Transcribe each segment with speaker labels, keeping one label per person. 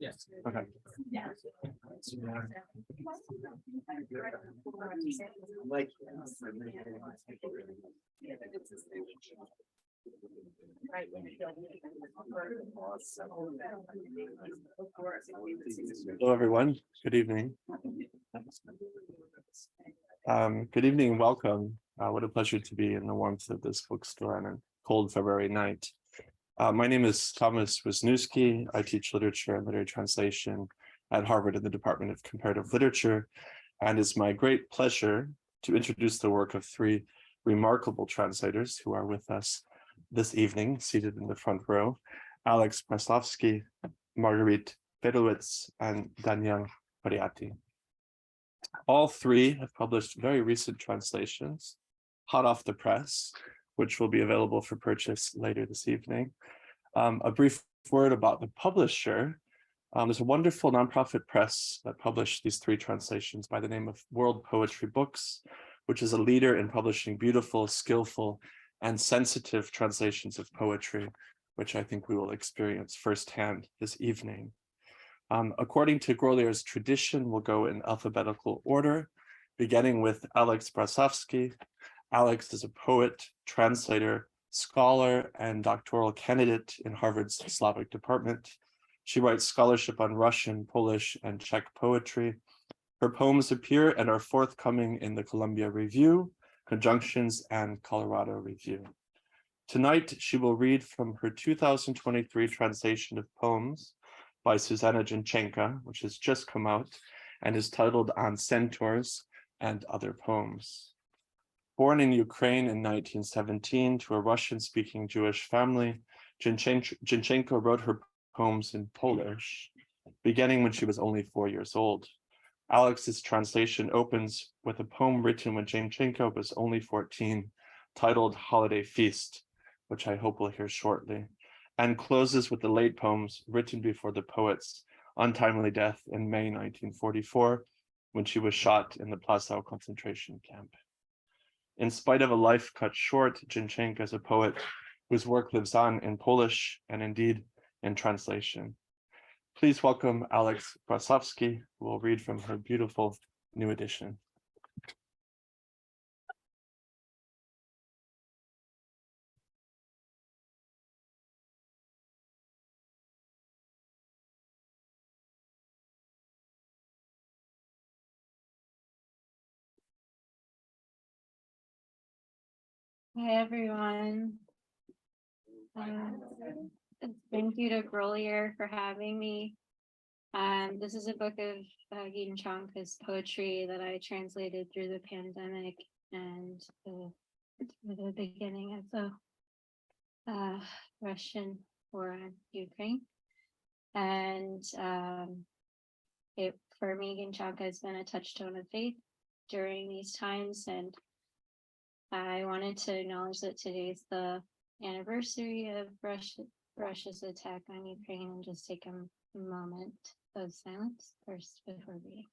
Speaker 1: Yes.
Speaker 2: Okay.
Speaker 1: Yeah.
Speaker 2: Hello, everyone. Good evening. Good evening and welcome. What a pleasure to be in the warmth of this bookstore on a cold February night. My name is Thomas Wisniewski. I teach literature and literary translation at Harvard in the Department of Comparative Literature, and it's my great pleasure to introduce the work of three remarkable translators who are with us this evening, seated in the front row: Alex Braslavsky, Marguerite Feitlowitz, and Danielle Pieratti. All three have published very recent translations, hot off the press, which will be available for purchase later this evening. A brief word about the publisher. There's a wonderful nonprofit press that published these three translations by the name of World Poetry Books, which is a leader in publishing beautiful, skillful, and sensitive translations of poetry, which I think we will experience firsthand this evening. According to Grolier's tradition, we'll go in alphabetical order, beginning with Alex Braslavsky. Alex is a poet, translator, scholar, and doctoral candidate in Harvard's Slavic Department. She writes scholarship on Russian, Polish, and Czech poetry. Her poems appear and are forthcoming in the Columbia Review, Conjunctions, and Colorado Review. Tonight, she will read from her 2023 translation of poems by Zuzanna Ginczanka, which has just come out and is titled On Centaurs and Other Poems. Born in Ukraine in 1917 to a Russian-speaking Jewish family, Ginczanka wrote her poems in Polish, beginning when she was only 4 years old. Alex's translation opens with a poem written when Ginczanka was only 14, titled Holiday Feast, which I hope we'll hear shortly, and closes with the late poems written before the poet's untimely death in May 1944, when she was shot in the Palisade concentration camp. In spite of a life cut short, Ginczanka is a poet whose work lives on in Polish and indeed in translation. Please welcome Alex Braslavsky, who will read from her beautiful new edition.
Speaker 3: Hi, everyone. Thank you to Grolier for having me. This is a book of Ginczanka's poetry that I translated through the pandemic and the beginning of the Russian war on Ukraine. And for me, Ginczanka has been a touchstone of faith during these times, and I wanted to acknowledge that today is the anniversary of Russia's attack on Ukraine and just take a moment of silence first before reading.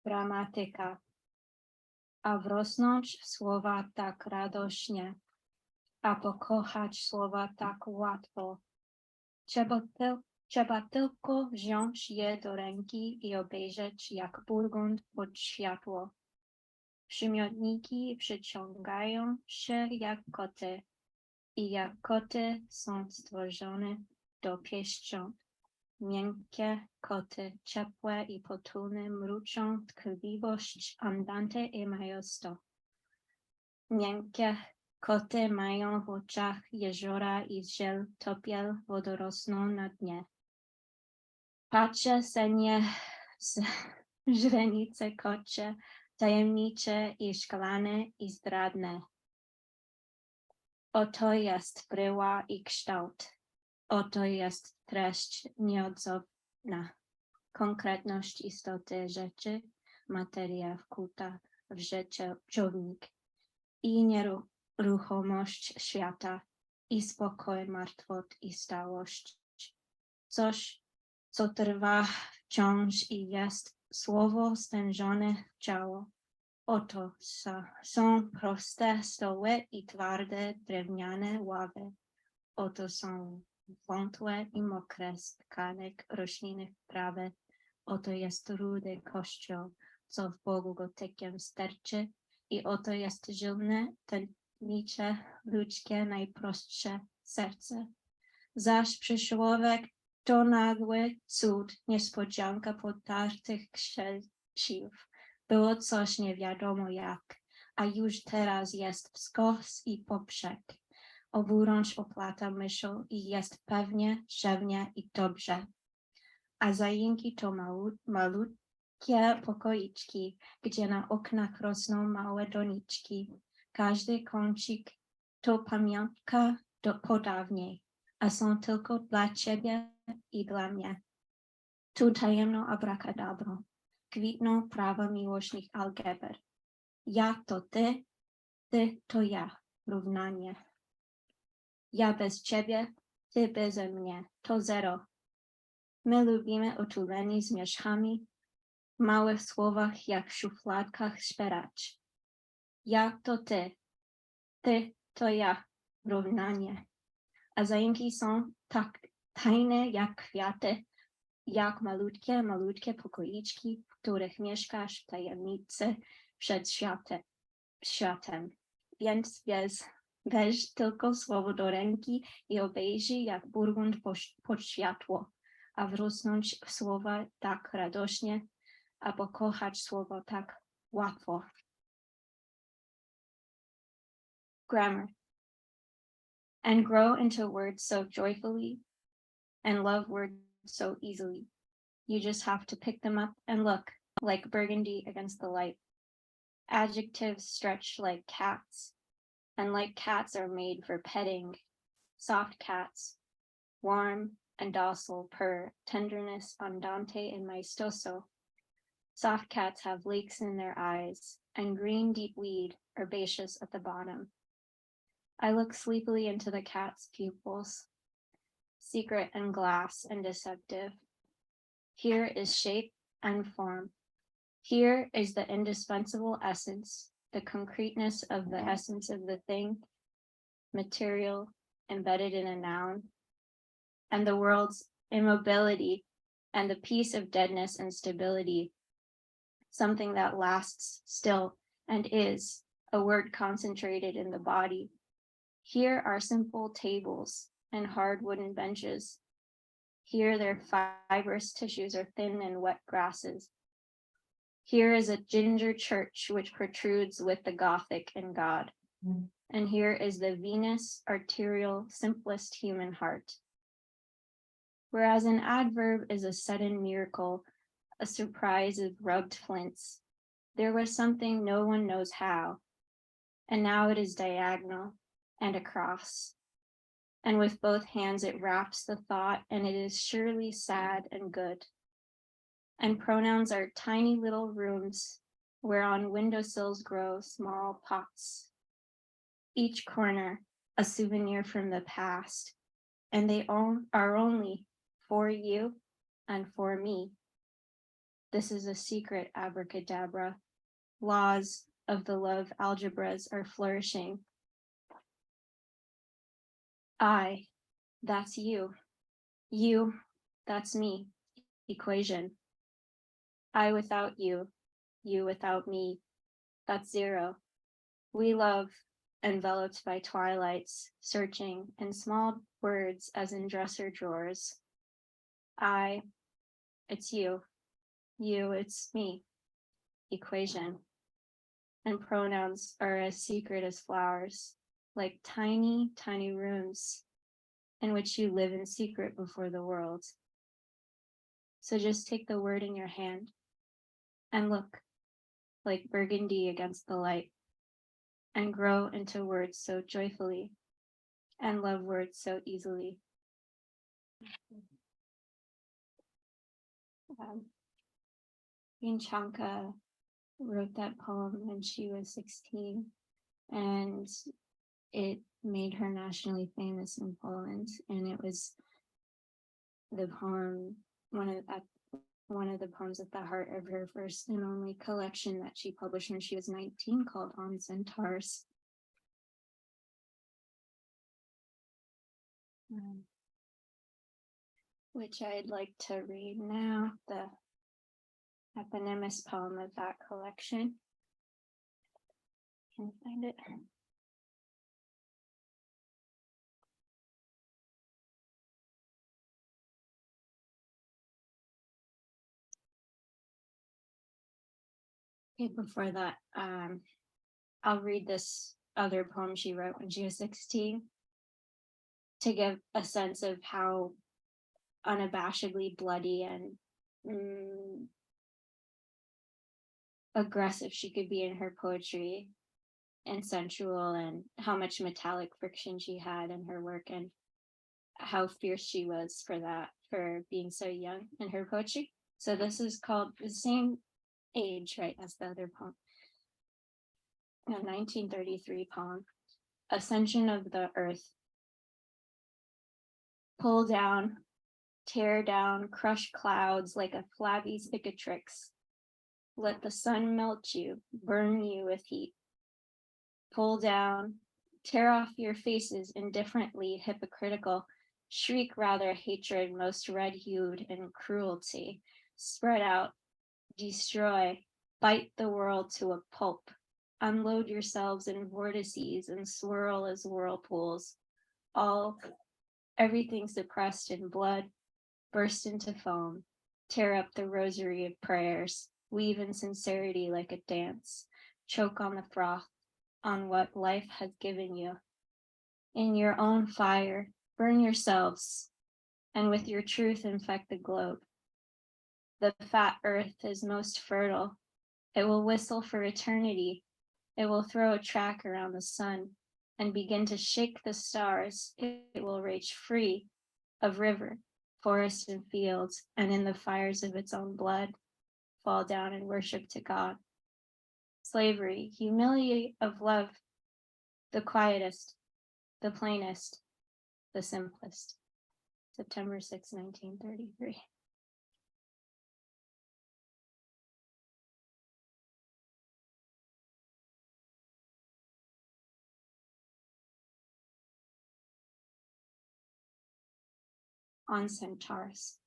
Speaker 3: Gramatyka. A wrosnąć słowa tak radośnie, a pokochać słowa tak łatwo. Trzeba tylko wziąć je do ręki i obejrzeć jak burgund pod światło. Przymiotniki przyciągają się jak koty i jak koty są stworzone do pieszcząt. Miękkie koty, ciepłe i potulne, mruczą tkliwość, andante i majosto. Miękkie koty mają w oczach jeziora i żel topiel wodorosną na dnie. Patrzę senie z źrenice kocie, tajemnicze i szklane i zdradne. Oto jest bryła i kształt. Oto jest treść nieodzowna, konkretność istoty rzeczy, materia wkuta w rzeczownik i nieruchomość świata, i spokój, martwot i stałość. Coś, co trwa wciąż i jest słowo stężone w ciało. Oto są proste stoły i twarde drewniane ławy. Oto są wątłe i mokre z tkanek roślinnych prawy. Oto jest rudy kościół, co w Bogu gotykiem sterczy. I oto jest żylne, tętnicze, ludzkie, najprostsze serce. Zaś przysłowek to nagły cud, niespodzianka potartych krzesiw. Było coś nie wiadomo jak, a już teraz jest wskos i poprzek. Oburącz oplata myśl i jest pewnie, rzewnie i dobrze. A zajęki to malutkie pokoiczki, gdzie na oknach rosną małe doniczki. Każdy kącik to pamiątka po dawniej, a są tylko dla ciebie i dla mnie. Tu tajemno abracadabro, kwitną prawa miłośnych algebr. Ja to ty to ja, równanie. Ja bez ciebie, ty beze mnie, to zero. My lubimy otuleni z mieszkami, w małych słowach jak w szufladkach szperać. Ja to ty to ja, równanie. A zajęki są tak tajne jak kwiaty, jak malutkie pokoiczki, w których mieszkasz w tajemnicy przed światem. Więc weź tylko słowo do ręki i obejrzyj, jak burgund pod światło, a wrosnąć w słowa tak radośnie, a pokochać słowo tak łatwo. Grammar. And grow into words so joyfully, and love words so easily. You just have to pick them up and look, like burgundy against the light. Adjectives stretch like cats, and like cats are made for petting. Soft cats, warm and docile, purr, tenderness andante and maestoso. Soft cats have lakes in their eyes, and green deep weed, herbaceous at the bottom. I look sleepily into the cat's pupils, secret and glass and deceptive. Here is shape and form. Here is the indispensable essence, the concreteness of the essence of the thing, material embedded in a noun, and the world's immobility and the peace of deadness and stability, something that lasts still and is a word concentrated in the body. Here are simple tables and hard wooden benches. Here their fibrous tissues are thin and wet grasses. Here is a ginger church which protrudes with the Gothic in God. And here is the venous, arterial, simplest human heart. Whereas an adverb is a sudden miracle, a surprise of rubbed flints, there was something no one knows how, and now it is diagonal and across. And with both hands it wraps the thought, and it is surely sad and good. And pronouns are tiny little rooms where on windowsills grow small pots. Each corner a souvenir from the past, and they are only for you and for me. This is a secret abracadabra. Laws of the love algebras are flourishing. I, that's you. You, that's me. Equation. I without you. You without me. That's zero. We love, enveloped by twilights, searching in small words as in dresser drawers. I, it's you. You, it's me. Equation. And pronouns are as secret as flowers, like tiny, tiny rooms in which you live in secret before the world. So just take the word in your hand and look, like burgundy against the light, and grow into words so joyfully, and love words so easily. Ginczanka wrote that poem when she was 16, and it made her nationally famous in Poland. And it was the poem, one of the poems at the heart of her first and only collection that she published when she was 19, called On Centaurs. Which I'd like to read now, the eponymous poem of that collection. Can you find it? Okay, before that, I'll read this other poem she wrote when she was 16 to give a sense of how unabashedly bloody and aggressive she could be in her poetry, and sensual, and how much metallic friction she had in her work, and how fierce she was for that, for being so young in her poetry. So this is called the same age, right, as the other poem. A 1933 poem, Ascension of the Earth. Pull down, tear down, crush clouds like a flabby cicatrix. Let the sun melt you, burn you with heat. Pull down, tear off your faces indifferently hypocritical, shriek rather hatred most red-hued in cruelty. Spread out, destroy, bite the world to a pulp. Unload yourselves in vortices and swirl as whirlpools. Everything suppressed in blood, burst into foam. Tear up the rosary of prayers. Weave in sincerity like a dance. Choke on the froth, on what life has given you. In your own fire, burn yourselves, and with your truth infect the globe. The fat earth is most fertile. It will whistle for eternity. It will throw a track around the sun and begin to shake the stars. It will rage free of river, forest, and fields, and in the fires of its own blood, fall down and worship to God. Slavery, humility of love, the quietest, the plainest, the simplest. September 6, 1933. On Centaurs.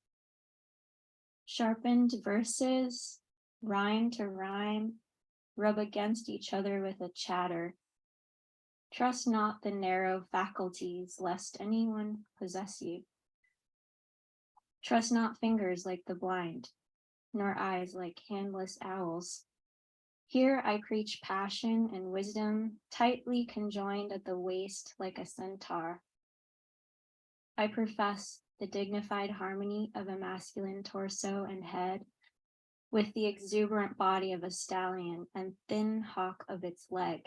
Speaker 3: Sharpened verses, rhyme to rhyme, rub against each other with a chatter. Trust not the narrow faculties, lest anyone possess you. Trust not fingers like the blind, nor eyes like handless owls. Here I preach passion and wisdom, tightly conjoined at the waist like a centaur. I profess the dignified harmony of a masculine torso and head, with the exuberant body of a stallion and thin hawk of its leg,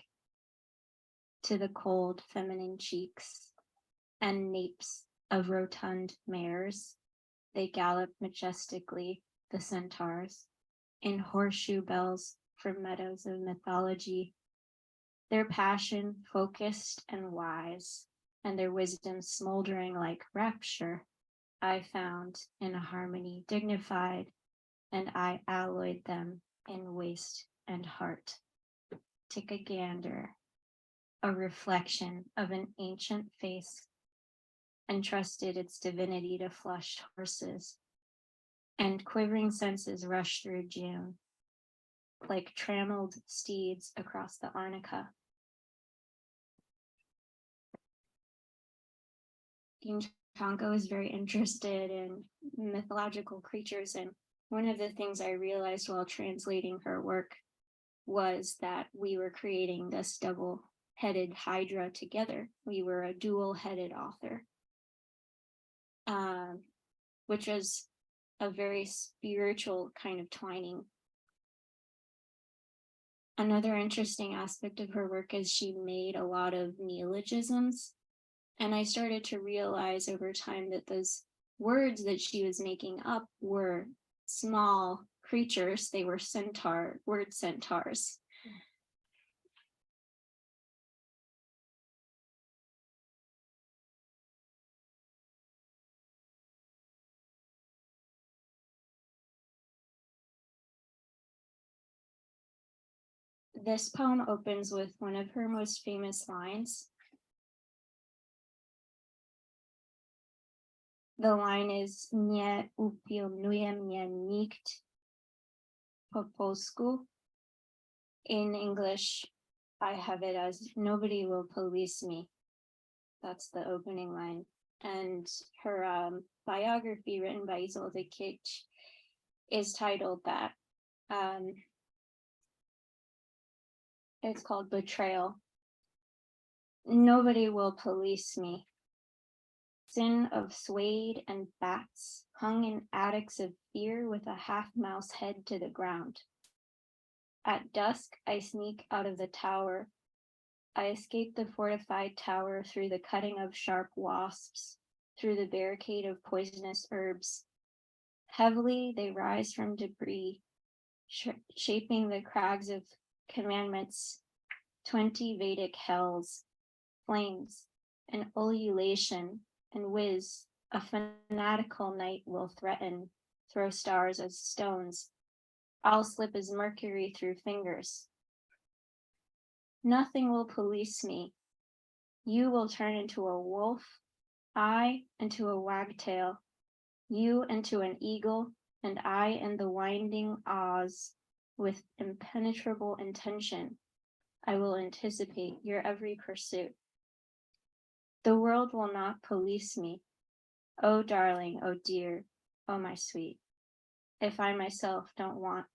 Speaker 3: to the cold feminine cheeks and napes of rotund mares. They gallop majestically, the centaurs, in horseshoe bells from meadows of mythology, their passion focused and wise, and their wisdom smoldering like rapture. I found in a harmony dignified, and I alloyed them in waist and heart. Take a gander, a reflection of an ancient face, entrusted its divinity to flushed horses, and quivering senses rush through June, like trammeled steeds across the Arnica. Ginczanka was very interested in mythological creatures, and one of the things I realized while translating her work was that we were creating this double-headed hydra together. We were a dual-headed author, which was a very spiritual kind of twining. Another interesting aspect of her work is she made a lot of neologisms. And I started to realize over time that those words that she was making up were small, creatures, they were word centaurs. This poem opens with one of her most famous lines. The line is "Nie upilnuje mnie nikt po polsku." In English, I have it as "Nobody will police me." That's the opening line. And her biography, written by Isolde Kitsch, is titled that. It's called Betrayal. Nobody will police me. Sin of suede and bats, hung in attics of fear with a half-mouse head to the ground. At dusk, I sneak out of the tower. I escape the fortified tower through the cutting of sharp wasps, through the barricade of poisonous herbs. Heavily, they rise from debris, shaping the crags of commandments, 20 Vedic hells, flames, an ululation, and whiz, a fanatical night will threaten, throw stars as stones. I'll slip as mercury through fingers. Nothing will police me. You will turn into a wolf, I into a wagtail, you into an eagle, and I in the winding Oz with impenetrable intention. I will anticipate your every pursuit. The world will not police me. Oh, darling, oh, dear, oh, my sweet. If I myself don't want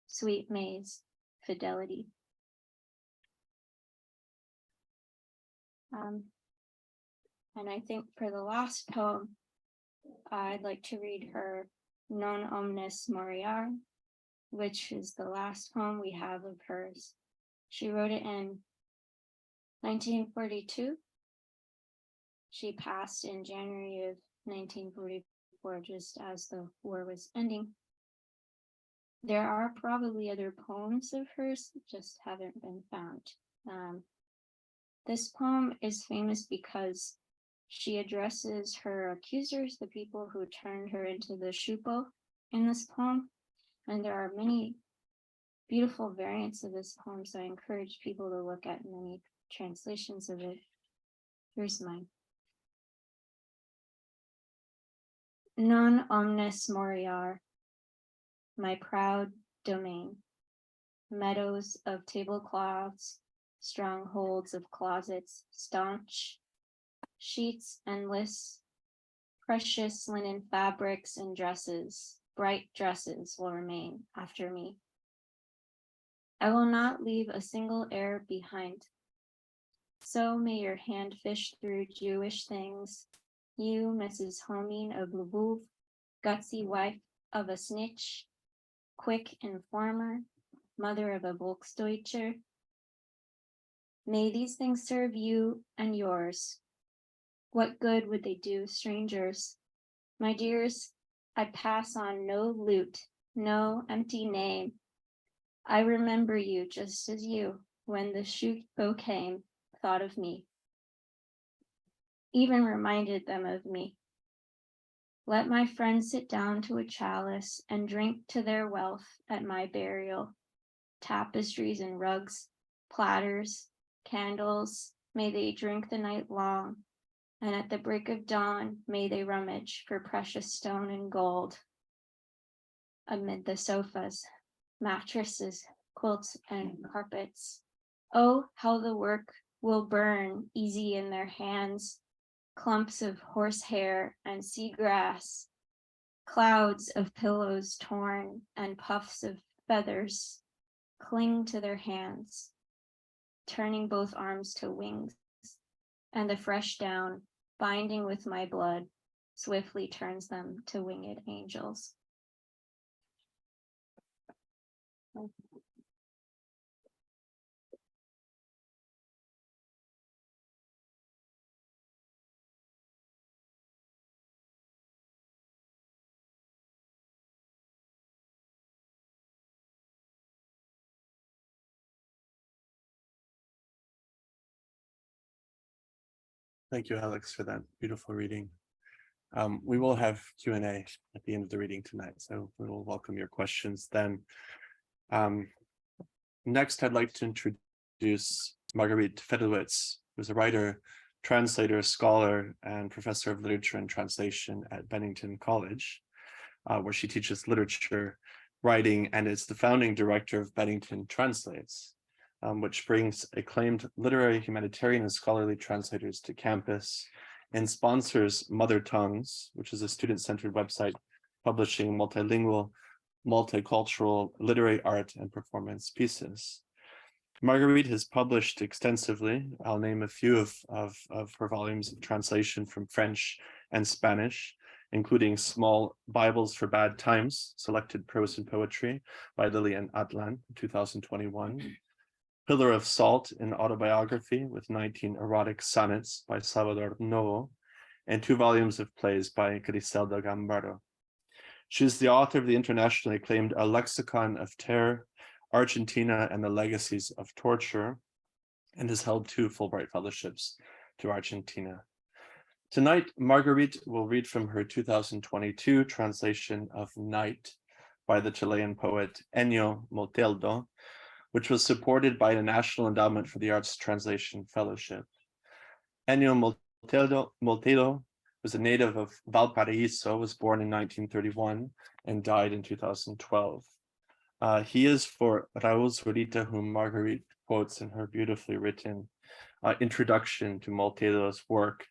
Speaker 3: sweet May's fidelity. And I think for the last poem, I'd like to read her Non Omnis Moriar, which is the last poem we have of hers. She wrote it in 1942. She passed in January of 1944, just as the war was ending. There are probably other poems of hers that just haven't been found. This poem is famous because she addresses her accusers, the people who turned her into the shupo in this poem. And there are many beautiful variants of this poem, so I encourage people to look at many translations of it. Here's mine. Non omnes moriar, my proud domain, meadows of tablecloths, strongholds of closets, staunch, sheets endless, precious linen fabrics and dresses, bright dresses will remain after me. I will not leave a single heir behind. So may your hand fish through Jewish things, you, Mrs. Homing of Lvov, gutsy wife of a snitch, quick informer, mother of a Volksdeutscher. May these things serve you and yours. What good would they do strangers? My dears, I pass on no loot, no empty name. I remember you just as you, when the shupo came, thought of me, even reminded them of me. Let my friends sit down to a chalice and drink to their wealth at my burial. Tapestries and rugs, platters, candles, may they drink the night long, and at the break of dawn may they rummage for precious stone and gold. Amid the sofas, mattresses, quilts, and carpets. Oh, how the work will burn easy in their hands, clumps of horsehair and seagrass, clouds of pillows torn and puffs of feathers cling to their hands, turning both arms to wings, and the fresh down, binding with my blood, swiftly turns them to winged angels.
Speaker 2: Thank you, Alex, for that beautiful reading. We will have Q&A at the end of the reading tonight, so we will welcome your questions then. Next, I'd like to introduce Marguerite Feitlowitz, who's a writer, translator, scholar, and professor of literature and translation at Bennington College, where she teaches literature, writing, and is the founding director of Bennington Translates, which brings acclaimed literary, humanitarian, and scholarly translators to campus, and sponsors Mother Tongues, which is a student-centered website publishing multilingual, multicultural literary art and performance pieces. Marguerite has published extensively. I'll name a few of her volumes of translation from French and Spanish, including Small Bibles for Bad Times, Selected Prose and Poetry by Lillian Atlan, 2021. Pillar of Salt, an autobiography with 19 erotic sonnets by Salvador Novo, and 2 volumes of plays by Griselda Gambaro. She is the author of the internationally acclaimed A Lexicon of Terror, Argentina and the Legacies of Torture, and has held 2 Fulbright fellowships to Argentina. Tonight, Marguerite will read from her 2022 translation of Night by the Chilean poet Ennio Moteldo, which was supported by the National Endowment for the Arts Translation Fellowship. Ennio Moteldo was a native of Valparaiso, was born in 1931 and died in 2012. He is for Raúl Zurita, whom Marguerite quotes in her beautifully written introduction to Moteldo's work.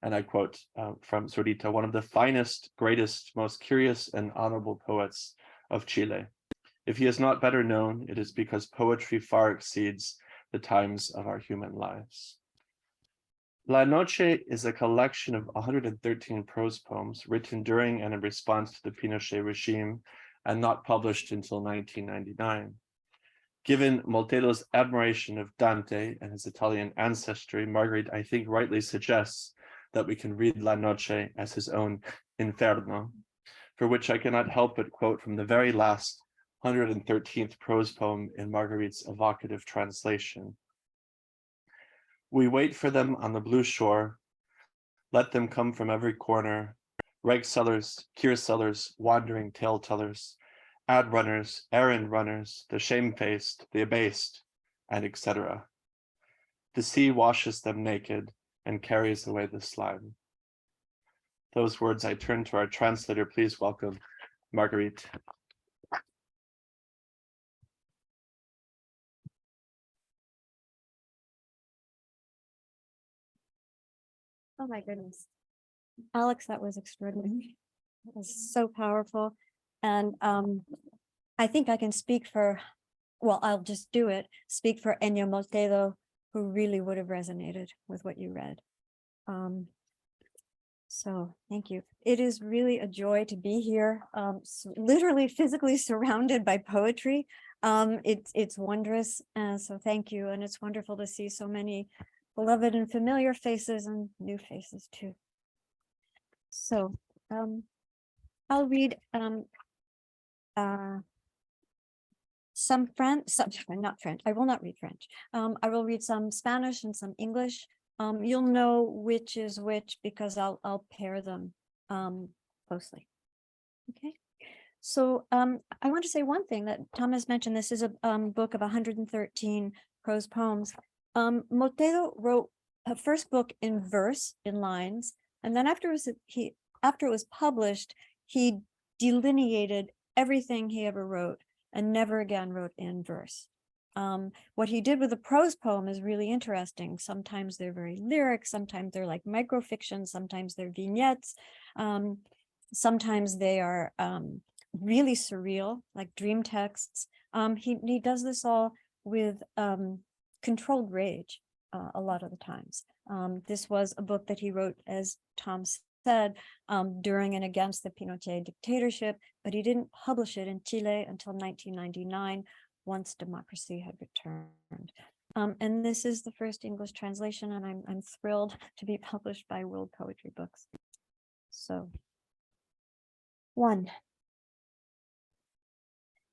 Speaker 2: And I quote from Zurita, one of the finest, greatest, most curious and honorable poets of Chile. If he is not better known, it is because poetry far exceeds the times of our human lives. La Noche is a collection of 113 prose poems written during and in response to the Pinochet regime and not published until 1999. Given Moteldo's admiration of Dante and his Italian ancestry, Marguerite, I think, rightly suggests that we can read La Noche as his own Inferno, for which I cannot help but quote from the very last 113th prose poem in Marguerite's evocative translation. We wait for them on the blue shore. Let them come from every corner. Reg sellers, cure sellers, wandering tale tellers, ad runners, errand runners, the shamefaced, the abased, and etc. The sea washes them naked and carries away the slime. Those words I turn to our translator. Please welcome Marguerite.
Speaker 1: Oh my goodness. Alex, that was extraordinary. That was so powerful. And I think I can speak for, well, I'll just do it, speak for Ennio Moteldo, who really would have resonated with what you read. So thank you. It is really a joy to be here, literally physically surrounded by poetry. It's wondrous. So thank you. And it's wonderful to see so many beloved and familiar faces and new faces too. So I'll read some French, not French. I will not read French. I will read some Spanish and some English. You'll know which is which because I'll pair them closely. Okay. So I want to say one thing that Thomas mentioned. This is a book of 113 prose poems. Moteldo wrote a first book in verse, in lines, and then after it was published, he delineated everything he ever wrote and never again wrote in verse. What he did with the prose poem is really interesting. Sometimes they're very lyric, sometimes they're like microfiction, sometimes they're vignettes, sometimes they are really surreal, like dream texts. He does this all with controlled rage a lot of the times. This was a book that he wrote, as Tom said, during and against the Pinochet dictatorship, but he didn't publish it in Chile until 1999, once democracy had returned. And this is the first English translation, and I'm thrilled to be published by World Poetry Books. So, 1.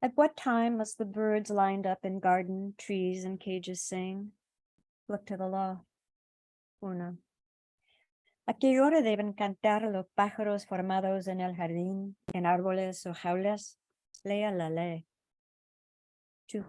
Speaker 1: At what time must the birds lined up in garden, trees, and cages sing? Look to the law. 1. ¿A qué hora deben cantar los pájaros formados en el jardín, en árboles o jaulas? Lea la ley. 2.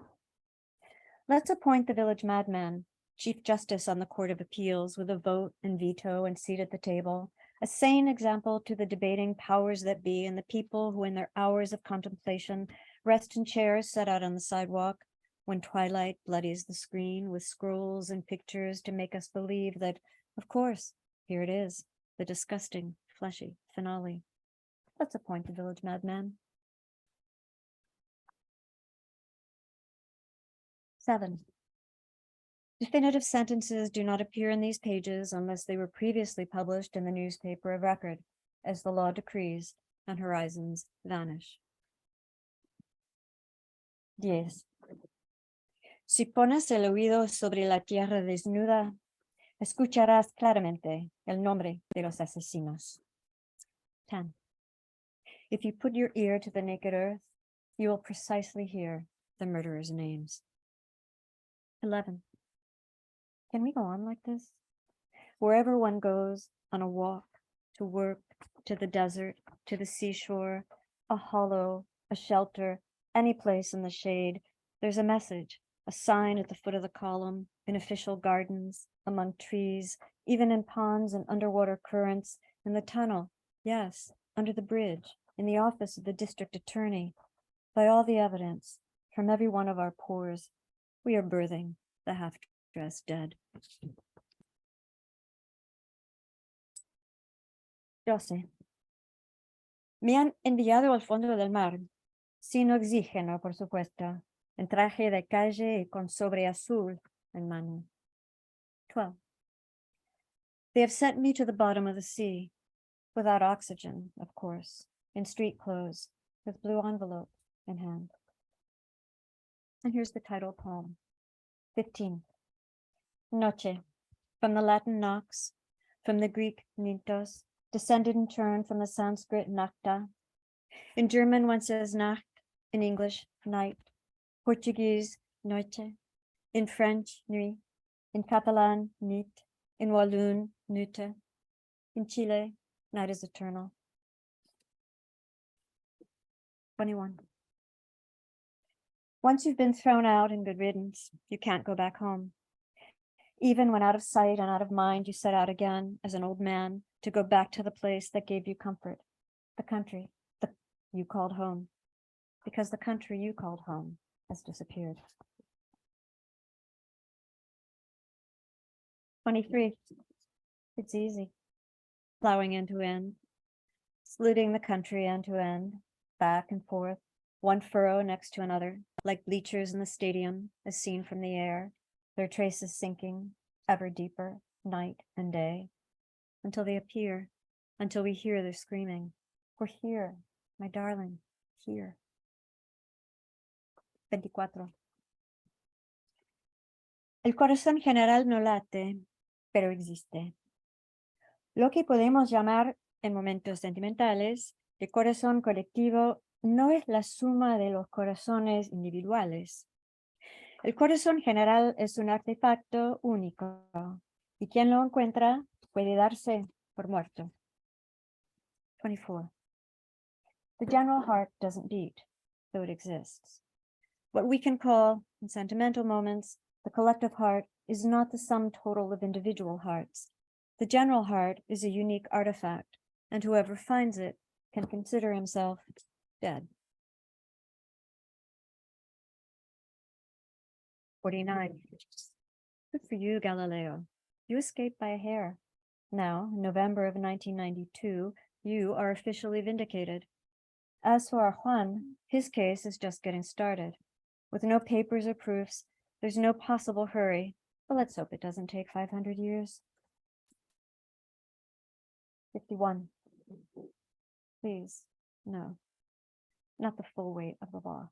Speaker 1: Let's appoint the village madman, Chief Justice on the Court of Appeals, with a vote and veto and seat at the table, a sane example to the debating powers that be and the people who in their hours of contemplation rest in chairs set out on the sidewalk when twilight bloodies the screen with scrolls and pictures to make us believe that, of course, here it is, the disgusting, fleshy finale. Let's appoint the village madman. 7. Definitive sentences do not appear in these pages unless they were previously published in the newspaper of record, as the law decrees, and horizons vanish. 10. Si pones el oído sobre la tierra desnuda, escucharás claramente el nombre de los asesinos. 10. If you put your ear to the naked earth, you will precisely hear the murderers' names. 11. Can we go on like this? Wherever one goes, on a walk, to work, to the desert, to the seashore, a hollow, a shelter, any place in the shade, there's a message, a sign at the foot of the column, in official gardens, among trees, even in ponds and underwater currents, in the tunnel, yes, under the bridge, in the office of the district attorney. By all the evidence, from every one of our pores, we are birthing the half-dressed dead. 12. Me han enviado al fondo del mar, sin oxígeno, por supuesto, en traje de calle y con sobre azul en mano. 12. They have sent me to the bottom of the sea, without oxygen, of course, in street clothes, with blue envelope in hand. And here's the title poem. 15. Noche, from the Latin nox, from the Greek nyntos, descended in turn from the Sanskrit nakta. In German, one says nacht, in English, night, Portuguese, noche, in French, nuit, in Catalan, nit, in Walloon, nute, in Chile, night is eternal. 21. Once you've been thrown out and good riddance, you can't go back home. Even when out of sight and out of mind, you set out again as an old man to go back to the place that gave you comfort, the country that you called home, because the country you called home has disappeared. 23. It's easy. Plowing end to end, slitting the country end to end, back and forth, one furrow next to another, like bleachers in the stadium, as seen from the air, their traces sinking ever deeper, night and day, until they appear, until we hear their screaming. We're here, my darling, here. 24. El corazón general no late, pero existe. Lo que podemos llamar en momentos sentimentales el corazón colectivo no es la suma de los corazones individuales. El corazón general es un artefacto único y quien lo encuentra puede darse por muerto. 24. The general heart doesn't beat, though it exists. What we can call, in sentimental moments, the collective heart is not the sum total of individual hearts. The general heart is a unique artifact, and whoever finds it can consider himself dead. 49. Good for you, Galileo. You escaped by a hair. Now, in November of 1992, you are officially vindicated. As for our Juan, his case is just getting started. With no papers or proofs, there's no possible hurry, but let's hope it doesn't take 500 years. 51. Please, no, not the full weight of the law.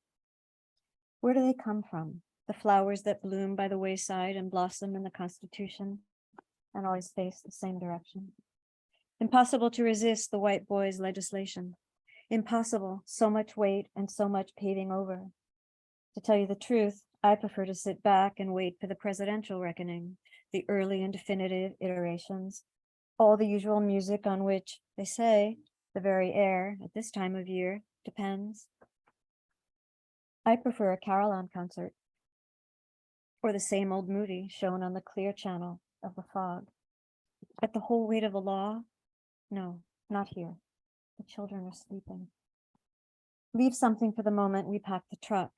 Speaker 1: Where do they come from? The flowers that bloom by the wayside and blossom in the Constitution and always face the same direction. Impossible to resist the white boys' legislation. Impossible, so much weight and so much paving over. To tell you the truth, I prefer to sit back and wait for the presidential reckoning, the early and definitive iterations. all the usual music on which, they say, the very air at this time of year depends. I prefer a carillon concert, or the same old movie shown on the clear channel of the fog. But the whole weight of the law? No, not here. The children are sleeping. Leave something for the moment we pack the truck,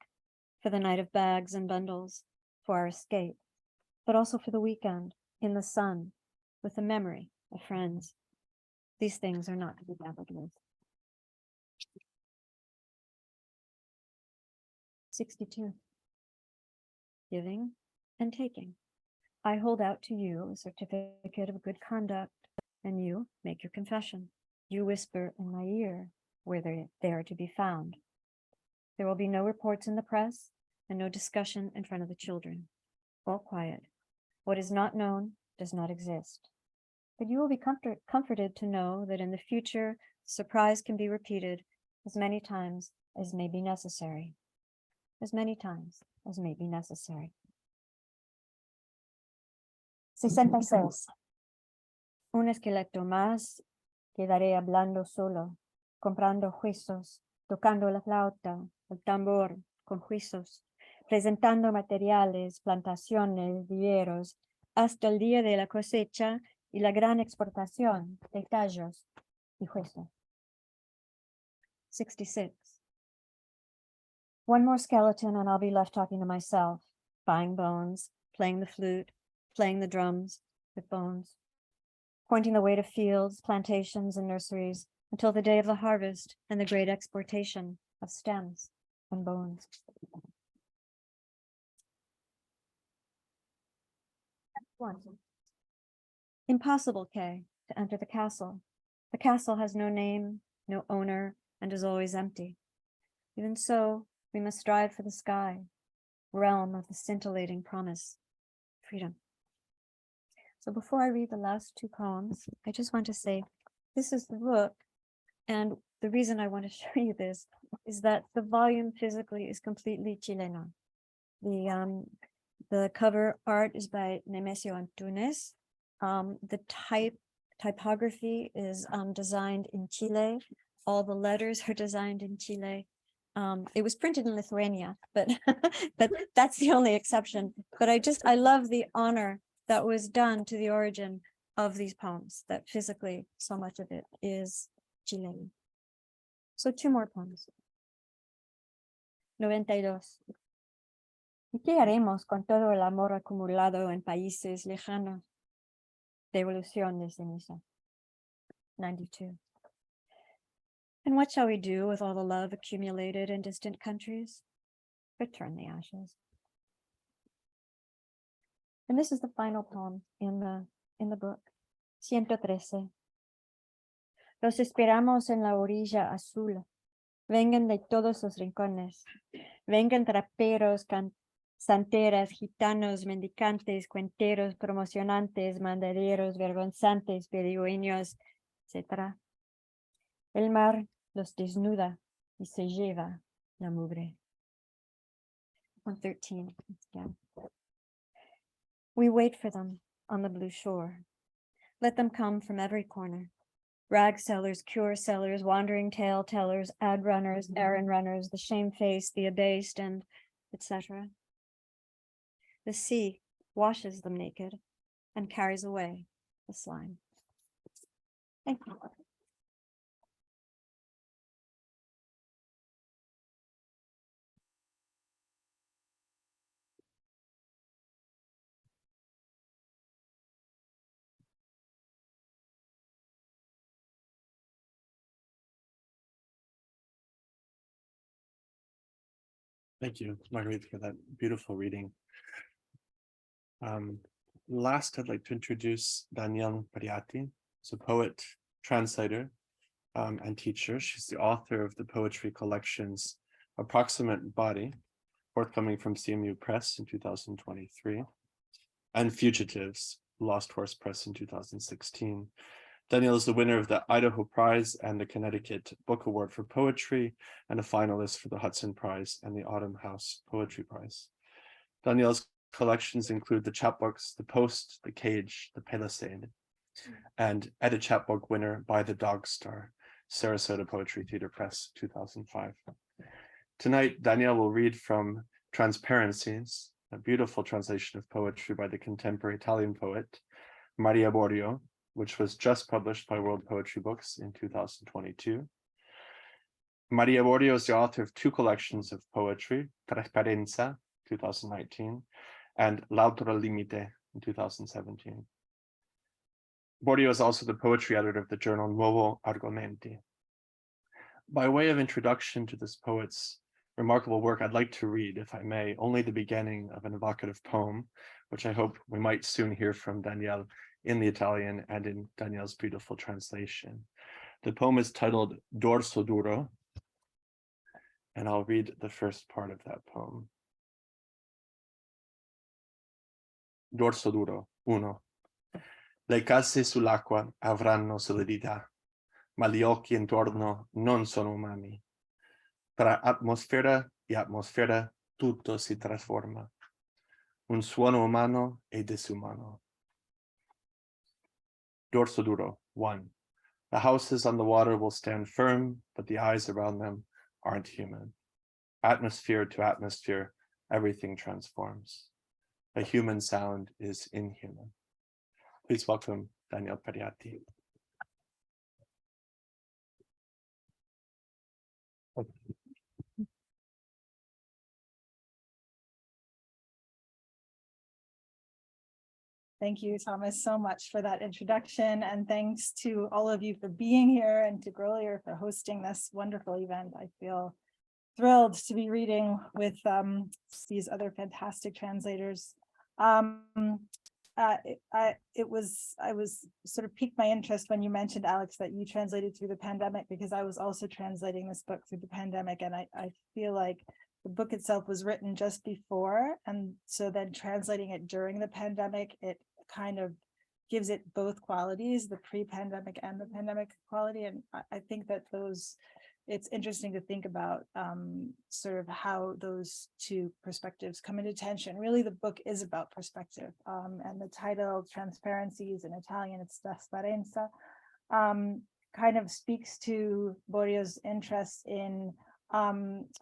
Speaker 1: for the night of bags and bundles, for our escape, but also for the weekend, in the sun, with the memory of friends. These things are not to be gambled with. 62. Giving and taking. I hold out to you a certificate of good conduct, and you make your confession. You whisper in my ear where they are to be found. There will be no reports in the press and no discussion in front of the children. All quiet. What is not known does not exist. But you will be comforted to know that in the future, surprise can be repeated as many times as may be necessary. As many times as may be necessary. 66. Un esqueleto más, quedaré hablando solo, comprando juicios, tocando la flauta, el tambor con juicios, presentando materiales, plantaciones, viveros, hasta el día de la cosecha y la gran exportación de tallos y juicios. 66. One more skeleton and I'll be left talking to myself, buying bones, playing the flute, playing the drums with bones, pointing the way to fields, plantations, and nurseries until the day of the harvest and the great exportation of stems and bones. Impossible, Kay, to enter the castle. The castle has no name, no owner, and is always empty. Even so, we must strive for the sky, realm of the scintillating promise, freedom. So before I read the last two poems, I just want to say, this is the book. And the reason I want to show you this is that the volume physically is completely Chileno. The cover art is by Nemesio Antunes. The typography is designed in Chile. All the letters are designed in Chile. It was printed in Lithuania, but but that's the only exception. But I love the honor that was done to the origin of these poems, that physically so much of it is Chilean. So two more poems. 92. ¿Y qué haremos con todo el amor acumulado en países lejanos? Devolución de ceniza. 92. And what shall we do with all the love accumulated in distant countries? Return the ashes. And this is the final poem in the book. 113. Los esperamos en la orilla azul. Vengan de todos los rincones. Vengan traperos, santeras, gitanos, mendicantes, cuenteros, promocionantes, mandaderos, vergonzantes, pedigüeños, etc. El mar los desnuda y se lleva la mugre. 113. Again. We wait for them on the blue shore. Let them come from every corner. Rag sellers, cure sellers, wandering tale tellers, ad runners, errand runners, the shamefaced, the abased, and etc. The sea washes them naked and carries away the slime. Thank you.
Speaker 2: Thank you, Marguerite, for that beautiful reading. Last, I'd like to introduce Danielle Pieratti. She's a poet, translator, and teacher. She's the author of the poetry collections Approximate Body, forthcoming from CMU Press in 2023, and Fugitives, Lost Horse Press in 2016. Danielle is the winner of the Idaho Prize and the Connecticut Book Award for Poetry, and a finalist for the Hudson Prize and the Autumn House Poetry Prize. Danielle's collections include the chapbooks, The Post, The Cage, The Palisade. and Edda chapbook winner By the Dogstar, Sarasota Poetry Theatre Press, 2005. Tonight, Danielle will read from Transparencies, a beautiful translation of poetry by the contemporary Italian poet Maria Borio, which was just published by World Poetry Books in 2022. Maria Borio is the author of two collections of poetry, Transparencies, 2019, and L'altro limite in 2017. Borio is also the poetry editor of the journal Nuovo Argomenti. By way of introduction to this poet's remarkable work, I'd like to read, if I may, only the beginning of an evocative poem, which I hope we might soon hear from Danielle in the Italian and in Danielle's beautiful translation. The poem is titled Dorso Duro, and I'll read the first part of that poem. Dorso Duro, 1. Le case sull'acqua avranno solidità, ma gli occhi intorno non sono umani. Tra atmosfera e atmosfera tutto si trasforma. Un suono umano e disumano. Dorso Duro, 1. The houses on the water will stand firm, but the eyes around them aren't human. Atmosphere to atmosphere, everything transforms. A human sound is inhuman. Please welcome Danielle Pieratti.
Speaker 4: Thank you, Thomas, so much for that introduction. And thanks to all of you for being here and to Grolier for hosting this wonderful event. I feel thrilled to be reading with these other fantastic translators. I was sort of piqued my interest when you mentioned, Alex, that you translated through the pandemic, because I was also translating this book through the pandemic. And I feel like the book itself was written just before. And so then translating it during the pandemic, it kind of gives it both qualities, the pre-pandemic and the pandemic quality. And I think that it's interesting to think about sort of how those two perspectives come into tension. Really, the book is about perspective. And the title, Transparencies, in Italian, it's Trasparenza, kind of speaks to Borio's interest in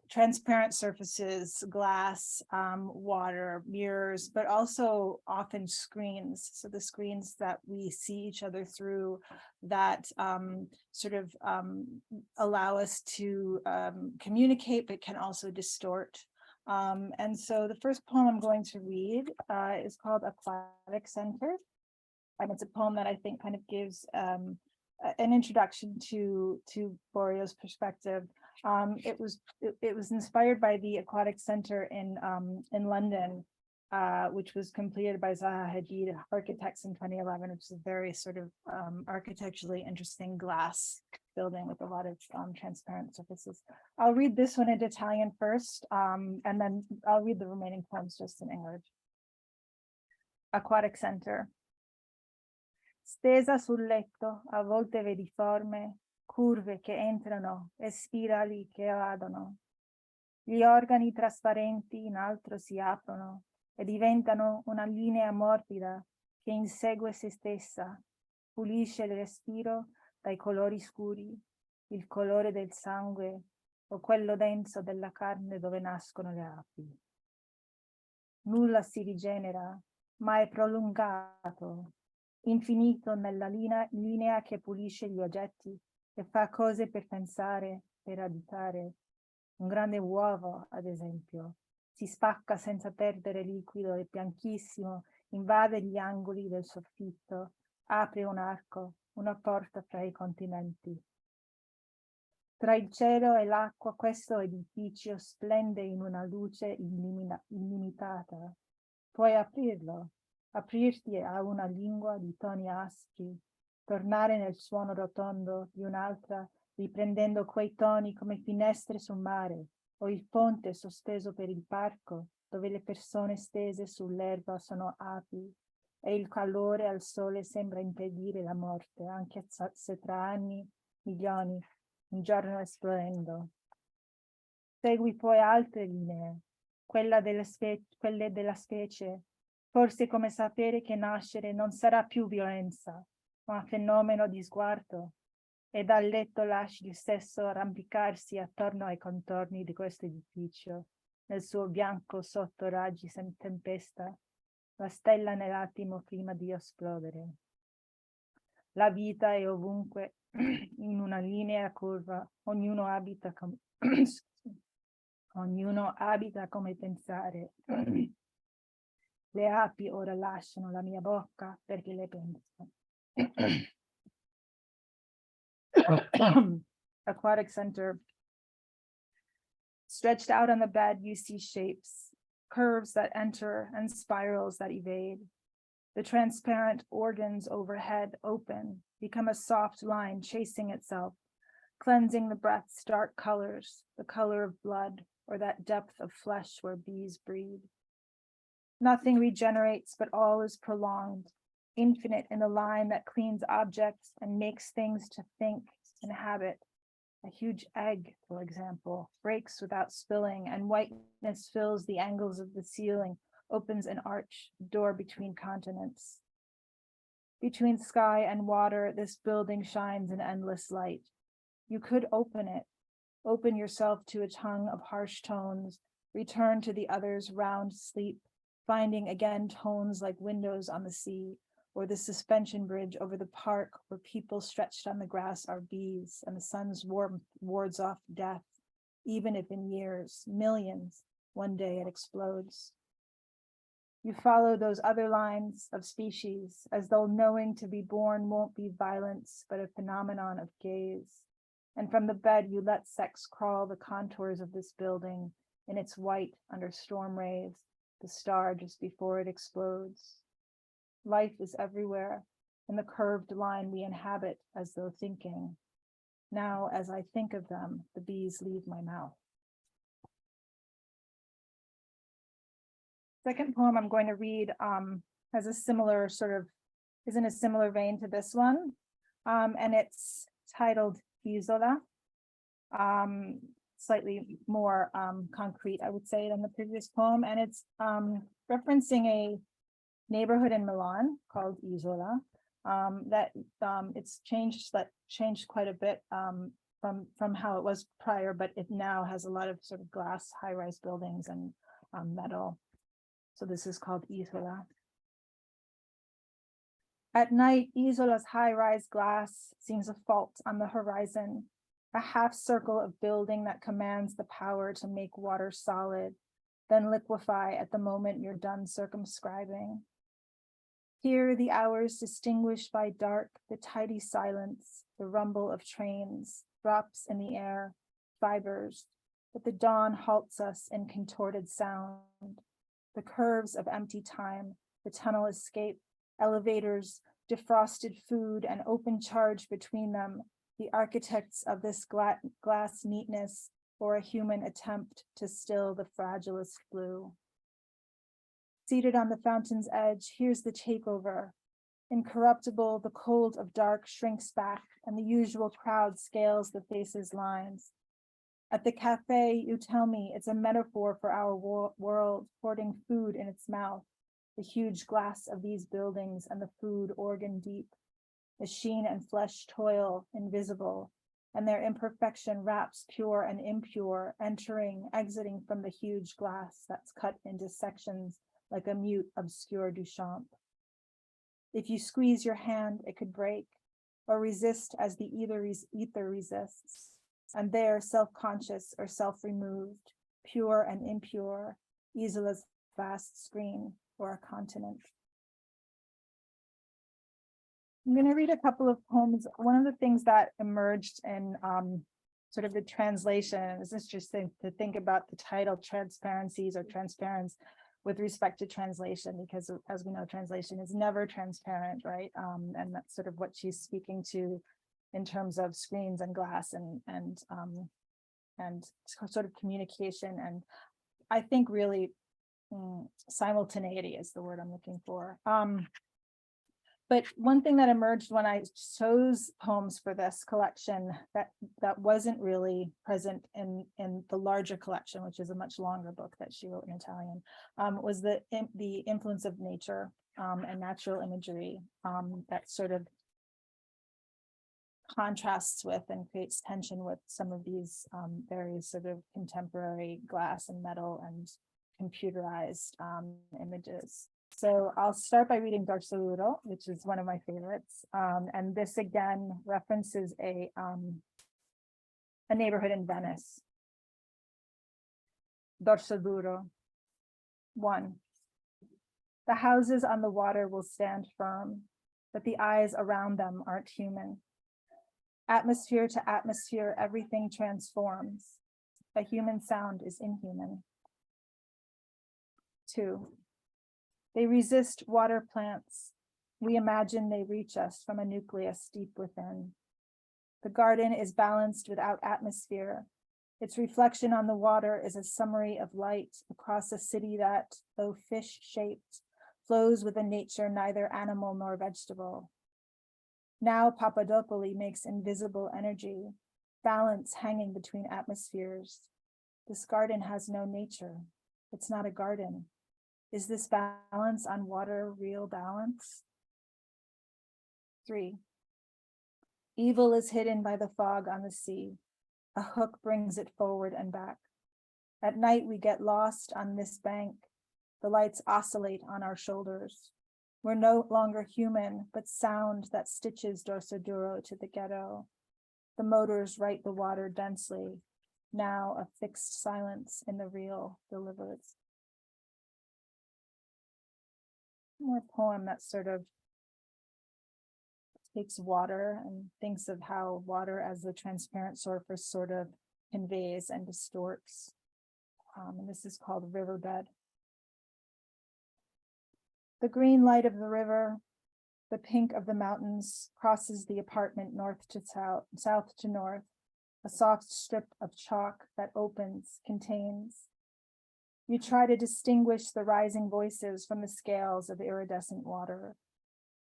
Speaker 4: transparent surfaces, glass, water, mirrors, but also often screens. So the screens that we see each other through that sort of allow us to communicate, but can also distort. And so the first poem I'm going to read is called Aquatic Center. And it's a poem that I think kind of gives an introduction to Borio's perspective. It was inspired by the Aquatic Center in London, which was completed by Zaha Hadid architects in 2011, which is a very sort of architecturally interesting glass building with a lot of transparent surfaces. I'll read this one in Italian first, and then I'll read the remaining poems just in English. Aquatic Center. Stesa sul letto, a volte vedi forme, curve che entrano e spirali che evadono. Gli organi trasparenti in alto si aprono e diventano una linea morbida che insegue se stessa, pulisce il respiro dai colori scuri, il colore del sangue o quello denso della carne dove nascono le api. Nulla si rigenera, ma è prolungato, infinito nella linea che pulisce gli oggetti e fa cose per pensare, per abitare. Un grande uovo, ad esempio, si spacca senza perdere liquido, è bianchissimo, invade gli angoli del soffitto, apre un arco, una porta fra i continenti. Tra il cielo e l'acqua questo edificio splende in una luce illimitata. Puoi aprirlo, aprirti a una lingua di toni aspri, tornare nel suono rotondo di un'altra, riprendendo quei toni come finestre sul mare, o il ponte sospeso per il parco, dove le persone stese sull'erba sono api, e il calore al sole sembra impedire la morte, anche se tra anni, milioni, un giorno esplodendo. Segui poi altre linee, quelle della specie, forse come sapere che nascere non sarà più violenza, ma fenomeno di sguardo, e dal letto lasci il stesso arrampicarsi attorno ai contorni di questo edificio, nel suo bianco sotto raggi tempesta, la stella nell'attimo prima di esplodere. La vita è ovunque, in una linea curva, ognuno abita come pensare. Le api ora lasciano la mia bocca perché le pensano. Aquatic Center. Stretched out on the bed, you see shapes, curves that enter and spirals that evade. The transparent organs overhead open, become a soft line chasing itself, cleansing the breath's dark colors, the color of blood, or that depth of flesh where bees breed. Nothing regenerates, but all is prolonged, infinite in the line that cleans objects and makes things to think, inhabit. A huge egg, for example, breaks without spilling, and whiteness fills the angles of the ceiling, opens an arch, door between continents. Between sky and water, this building shines in endless light. You could open it, open yourself to a tongue of harsh tones, return to the other's round sleep, finding again tones like windows on the sea, or the suspension bridge over the park where people stretched on the grass are bees, and the sun's warmth wards off death, even if in years, millions, one day it explodes. You follow those other lines of species, as though knowing to be born won't be violence, but a phenomenon of gaze. And from the bed, you let sex crawl the contours of this building in its white under storm rays, the star just before it explodes. Life is everywhere, in the curved line we inhabit as though thinking. Now, as I think of them, the bees leave my mouth. Second poem I'm going to read has a similar is in a similar vein to this one. And it's titled Isola. Slightly more concrete, I would say, than the previous poem. And it's referencing a neighborhood in Milan called Isola. That it's changed quite a bit from how it was prior, but it now has a lot of sort of glass high-rise buildings and metal. So this is called Isola. At night, Isola's high-rise glass seems a fault on the horizon, a half circle of building that commands the power to make water solid, then liquefy at the moment you're done circumscribing. Here, the hours distinguished by dark, the tidy silence, the rumble of trains, drops in the air, fibers, but the dawn halts us in contorted sound. The curves of empty time, the tunnel escape, elevators, defrosted food, and open charge between them, the architects of this glass neatness, or a human attempt to still the fragilest blue. Seated on the fountain's edge, here's the takeover. Incorruptible, the cold of dark shrinks back, and the usual crowd scales the faces' lines. At the cafe, you tell me it's a metaphor for our world, hoarding food in its mouth, the huge glass of these buildings and the food organ deep. The sheen and flesh toil, invisible, and their imperfection wraps pure and impure, entering, exiting from the huge glass that's cut into sections like a mute, obscure Duchamp. If you squeeze your hand, it could break, or resist as the ether resists. And there, self-conscious or self-removed, pure and impure, Isola's vast screen or a continent. I'm going to read a couple of poems. One of the things that emerged in sort of the translation, and it's interesting to think about the title Transparencies or Transparents with respect to translation, because as we know, translation is never transparent, right? And that's sort of what she's speaking to in terms of screens and glass and sort of communication. And I think really simultaneity is the word I'm looking for. But one thing that emerged when I chose poems for this collection that wasn't really present in the larger collection, which is a much longer book that she wrote in Italian, was the influence of nature and natural imagery that sort of contrasts with and creates tension with some of these very sort of contemporary glass and metal and computerized images. So I'll start by reading Dorsoduro, which is one of my favorites. And this again references a neighborhood in Venice. Dorsoduro. 1. The houses on the water will stand firm, but the eyes around them aren't human. Atmosphere to atmosphere, everything transforms. A human sound is inhuman. 2. They resist water plants. We imagine they reach us from a nucleus deep within. The garden is balanced without atmosphere. Its reflection on the water is a summary of light across a city that, though fish-shaped, flows with a nature neither animal nor vegetable. Now Papadopoli makes invisible energy, balance hanging between atmospheres. This garden has no nature. It's not a garden. Is this balance on water real balance? 3. Evil is hidden by the fog on the sea. A hook brings it forward and back. At night we get lost on this bank. The lights oscillate on our shoulders. We're no longer human, but sound that stitches Dorsoduro to the ghetto. The motors write the water densely. Now a fixed silence in the real delivers. More poem that sort of takes water and thinks of how water as the transparent surface sort of conveys and distorts. And this is called Riverbed. The green light of the river, the pink of the mountains crosses the apartment north to south, south to north, a soft strip of chalk that opens, contains. You try to distinguish the rising voices from the scales of iridescent water.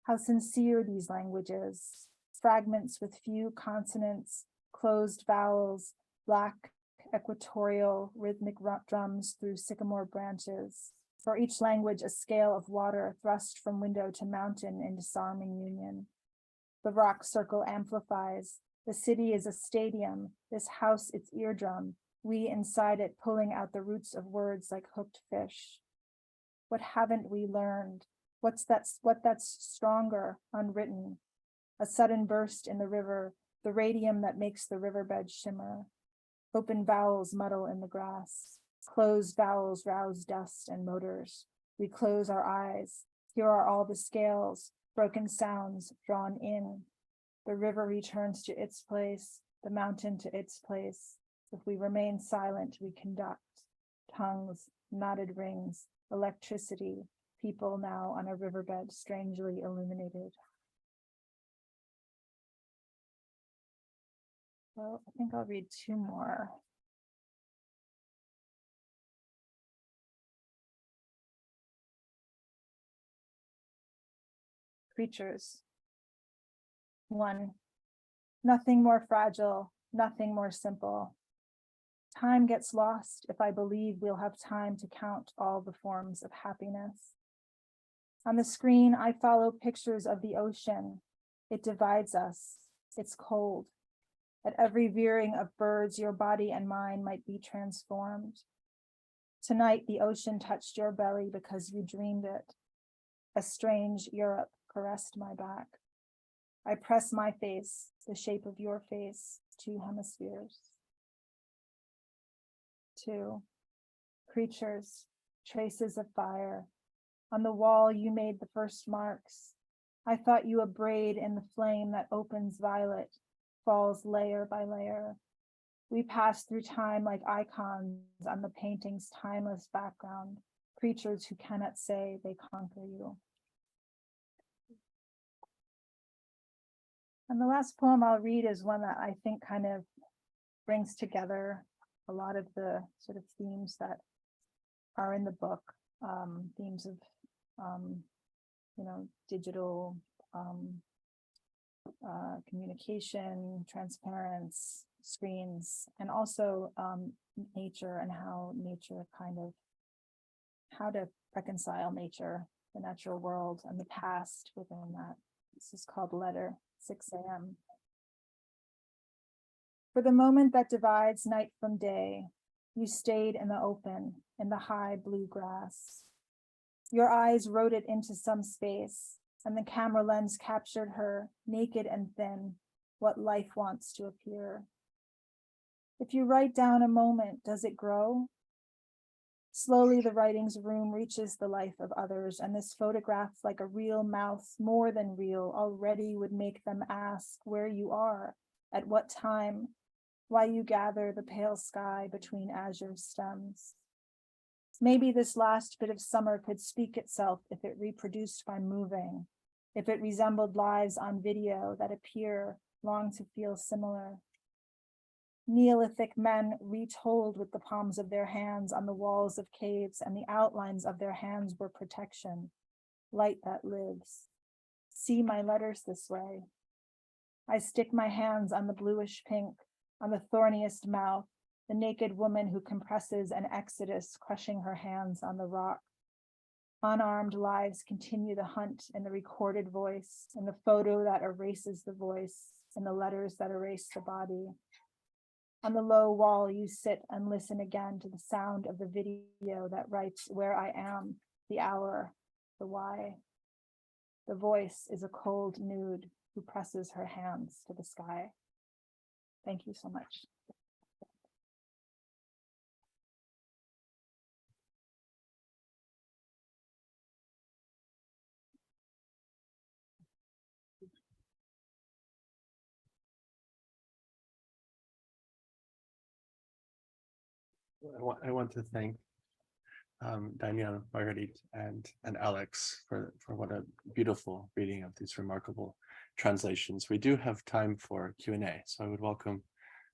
Speaker 4: How sincere these languages, fragments with few consonants, closed vowels, black equatorial rhythmic drums through sycamore branches. For each language, a scale of water thrust from window to mountain in disarming union. The rock circle amplifies. The city is a stadium, this house its eardrum, we inside it pulling out the roots of words like hooked fish. What haven't we learned? What that's stronger, unwritten? A sudden burst in the river, the radium that makes the riverbed shimmer. Open vowels muddle in the grass. Closed vowels rouse dust and motors. We close our eyes. Here are all the scales, broken sounds drawn in. The river returns to its place, the mountain to its place. If we remain silent, we conduct. Tongues, knotted rings, electricity, people now on a riverbed strangely illuminated. Well, I think I'll read 2 more. Creatures. 1. Nothing more fragile, nothing more simple. Time gets lost if I believe we'll have time to count all the forms of happiness. On the screen, I follow pictures of the ocean. It divides us. It's cold. At every veering of birds, your body and mine might be transformed. Tonight, the ocean touched your belly because you dreamed it. A strange Europe caressed my back. I press my face, the shape of your face, 2 hemispheres. 2. Creatures, traces of fire. On the wall, you made the first marks. I thought you a braid in the flame that opens violet, falls layer by layer. We pass through time like icons on the painting's timeless background, creatures who cannot say they conquer you. And the last poem I'll read is one that I think kind of brings together a lot of the sort of themes that are in the book, themes of, digital communication, transparency, screens, and also nature and how nature how to reconcile nature, the natural world, and the past within that. This is called Letter, 6 a.m. For the moment that divides night from day, you stayed in the open, in the high blue grass. Your eyes wrote it into some space, and the camera lens captured her, naked and thin, what life wants to appear. If you write down a moment, does it grow? Slowly, the writing's room reaches the life of others, and this photograph, like a real mouth, more than real, already would make them ask where you are, at what time, why you gather the pale sky between azure stems. Maybe this last bit of summer could speak itself if it reproduced by moving, if it resembled lives on video that appear, long to feel similar. Neolithic men retold with the palms of their hands on the walls of caves, and the outlines of their hands were protection, light that lives. See my letters this way. I stick my hands on the bluish pink, on the thorniest mouth, the naked woman who compresses an exodus, crushing her hands on the rock. Unarmed lives continue the hunt in the recorded voice, in the photo that erases the voice, in the letters that erase the body. On the low wall, you sit and listen again to the sound of the video that writes where I am, the hour, the why. The voice is a cold nude who presses her hands to the sky. Thank you so much.
Speaker 2: I want to thank Danielle, Marguerite, and Alex for what a beautiful reading of these remarkable translations. We do have time for Q&A, so I would welcome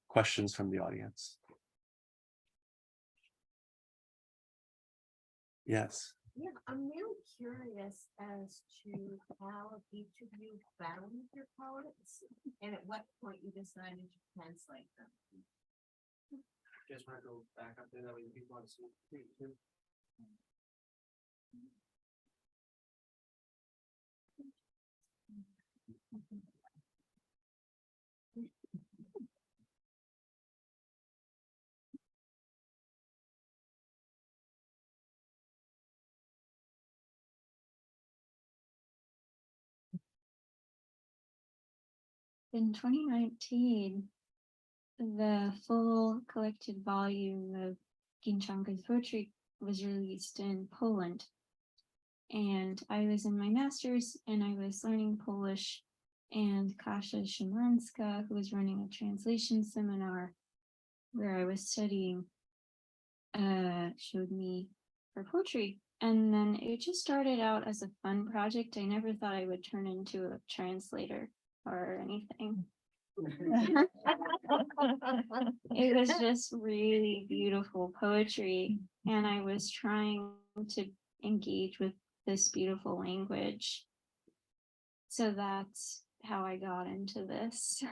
Speaker 2: questions from the audience. Yes.
Speaker 5: Yeah, I'm really curious as to how each of you found your poets and at what point you decided to translate them.
Speaker 6: Just want to go back up there, that way people want to see it too.
Speaker 3: In 2019, the full collected volume of Ginczanka's poetry was released in Poland. And I was in my master's and I was learning Polish, and Kasia Szymanska, who was running a translation seminar where I was studying, showed me her poetry. And then it just started out as a fun project. I never thought I would turn into a translator or anything. It was just really beautiful poetry, and I was trying to engage with this beautiful language. So that's how I got into this.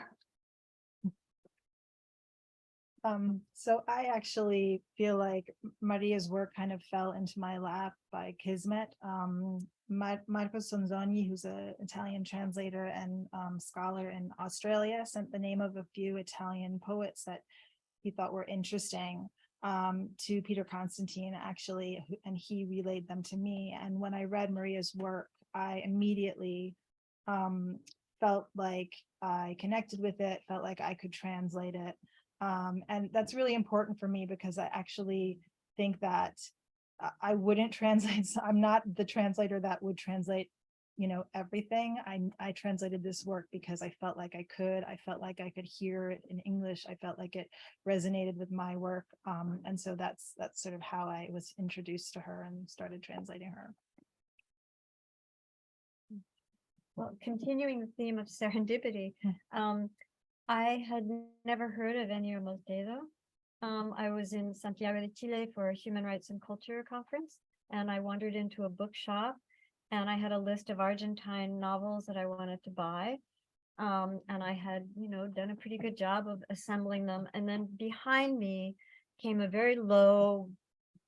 Speaker 4: So I actually feel like Maria's work kind of fell into my lap by kismet. Marco Sonzogni, who's an Italian translator and scholar in Australia, sent the name of a few Italian poets that he thought were interesting to Peter Constantine, actually, and he relayed them to me. And when I read Maria's work, I immediately felt like I connected with it, felt like I could translate it. And that's really important for me because I actually think that I wouldn't translate. I'm not the translator that would translate, everything. I translated this work because I felt like I could. I felt like I could hear it in English. I felt like it resonated with my work. And so that's sort of how I was introduced to her and started translating her.
Speaker 1: Well, continuing the theme of serendipity, I had never heard of Ennio Mortadelo. I was in Santiago de Chile for a Human Rights and Culture conference, and I wandered into a bookshop, and I had a list of Argentine novels that I wanted to buy. And I had, done a pretty good job of assembling them. And then behind me came a very low,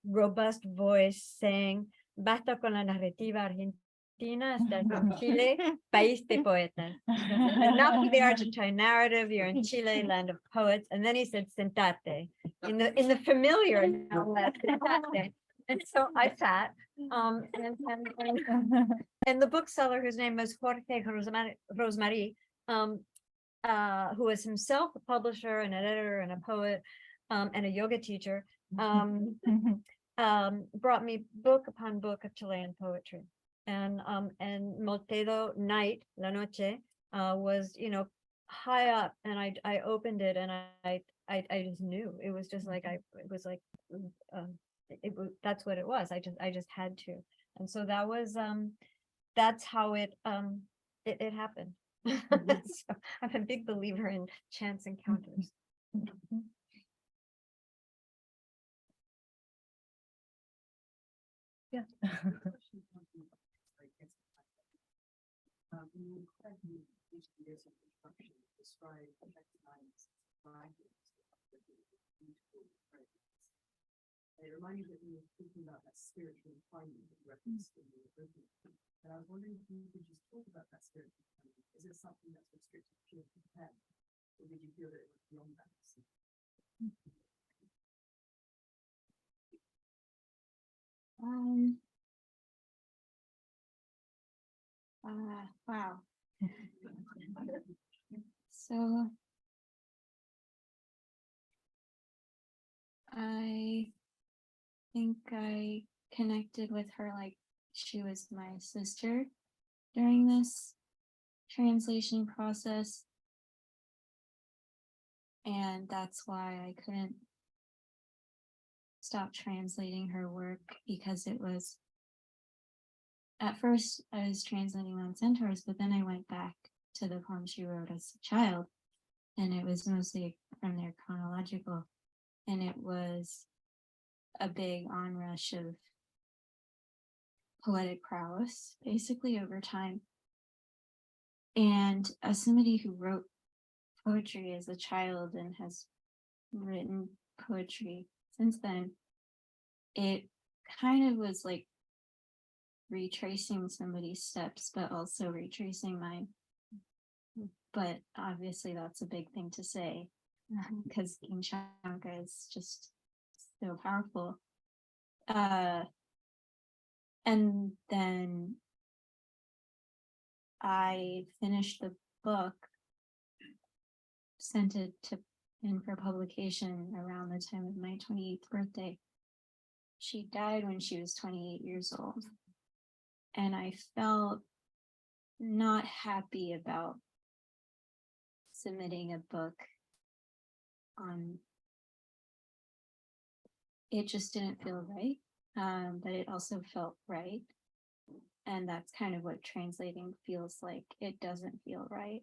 Speaker 1: robust voice saying, "Basta con la narrativa argentina, Argentina, estás en Chile, país de poetas. Enough with the Argentine narrative, you're in Chile, land of poets. And then he said, sentate, in the familiar now, sentate. And so I sat, and the bookseller, whose name was Jorge Rosmarie, who was himself a publisher, an editor, and a poet, and a yoga teacher, brought me book upon book of Chilean poetry. And Moltedo Night, La Noche, was, high up, and I opened it, and I just knew. It was just like, that's what it was. I just had to. And so that was, that's how it happened. So I'm a big believer in chance encounters.
Speaker 4: Yeah.
Speaker 7: It reminded me that we were thinking about that spiritual refinement that you referenced in the original. And I was wondering if you could just talk about that spiritual refinement. Is it something that's restricted to your pen? Or did you feel that it was beyond that?
Speaker 3: Wow. So I think I connected with her like she was my sister during this translation process. And that's why I couldn't stop translating her work, because it was, at first I was translating on centaurs, but then I went back to the poem she wrote as a child, and it was mostly from their chronological, and it was a big onrush of poetic prowess, basically, over time. And as somebody who wrote poetry as a child and has written poetry since then, it kind of was like retracing somebody's steps, but also retracing mine. But obviously that's a big thing to say, because Ginczanka is just so powerful. And then I finished the book, sent it in for publication around the time of my 28th birthday. She died when she was 28 years old. And I felt not happy about submitting a book on, it just didn't feel right, but it also felt right. And that's kind of what translating feels like. It doesn't feel right.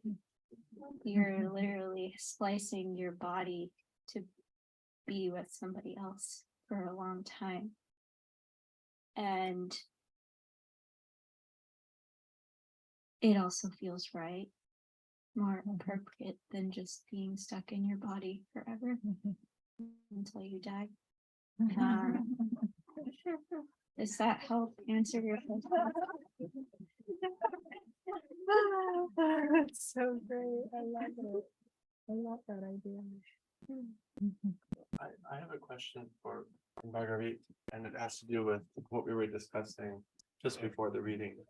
Speaker 3: You're literally splicing your body to be with somebody else for a long time. And it also feels right, more appropriate than just being stuck in your body forever until you die. Does that help answer your question?
Speaker 4: That's so great. I love it. I love that idea.
Speaker 2: I have a question for Marguerite, and it has to do with what we were discussing just before the reading.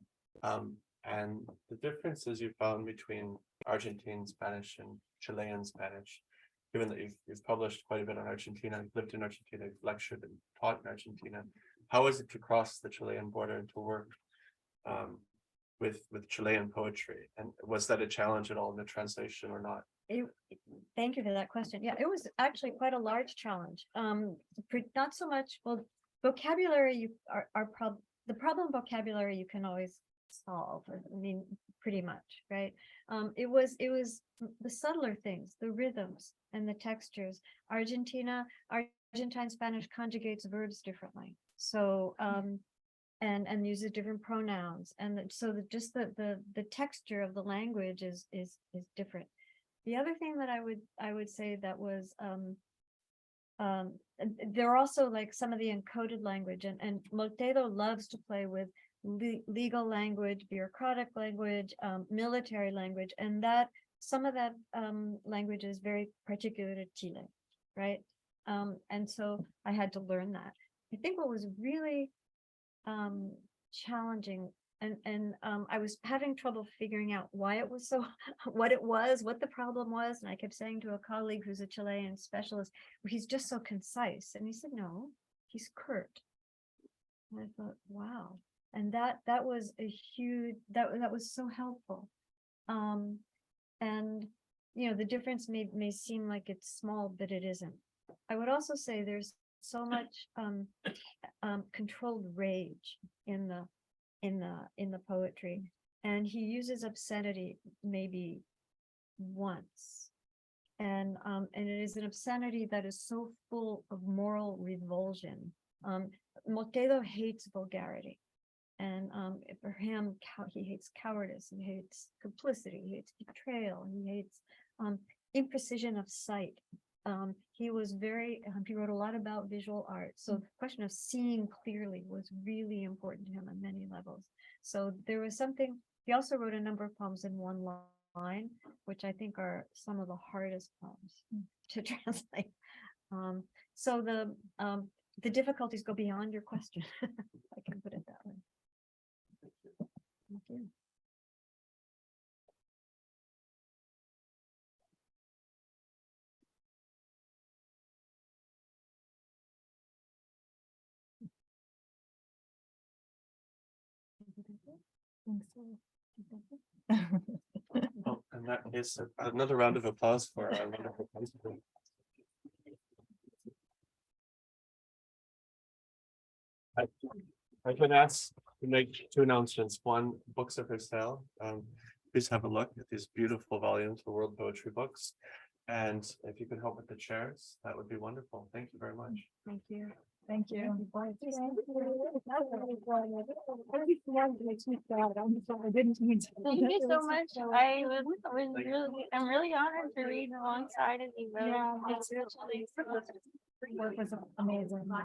Speaker 2: And the differences you found between Argentine Spanish and Chilean Spanish, given that you've published quite a bit on Argentina, you've lived in Argentina, you've lectured and taught in Argentina. How is it to cross the Chilean border and to work with Chilean poetry? And was that a challenge at all in the translation or not?
Speaker 1: Thank you for that question. Yeah, it was actually quite a large challenge. Not so much, well, vocabulary, the problem vocabulary you can always solve. I mean, pretty much, right? It was the subtler things, the rhythms and the textures. Argentine Spanish conjugates verbs differently. So and uses different pronouns, and so just the texture of the language is different. The other thing that I would say that was there are also like some of the encoded language, and Moltedo loves to play with legal language, bureaucratic language, military language, and that some of that language is very particular to Chile, right? And so I had to learn that. I think what was really challenging, and I was having trouble figuring out why it was so, what the problem was. And I kept saying to a colleague who's a Chilean specialist, well, he's just so concise. And he said, no, he's curt. And I thought, wow. And that was a huge, that was so helpful. And, you know, the difference may seem like it's small, but it isn't. I would also say there's so much controlled rage in the poetry, and he uses obscenity maybe once, and it is an obscenity that is so full of moral revulsion. Motedo hates vulgarity, and for him, he hates cowardice, he hates complicity, he hates betrayal, he hates imprecision of sight. He was he wrote a lot about visual art. So the question of seeing clearly was really important to him on many levels. So there was something, he also wrote a number of poems in one line, which I think are some of the hardest poems to translate. So the difficulties go beyond your question. I can put it that way. Thank you.
Speaker 2: Well, in that case, another round of applause for our wonderful participant. I've been asked to make two announcements. One, books are for sale. Please have a look at these beautiful volumes of world poetry books. And if you could help with the chairs, that would be wonderful. Thank you very much.
Speaker 1: Thank you.
Speaker 4: Thank you.
Speaker 1: Thank you.
Speaker 8: Thank you so much. I'm really honored to read alongside of you.
Speaker 4: Yeah,
Speaker 8: It's really
Speaker 4: work was amazing.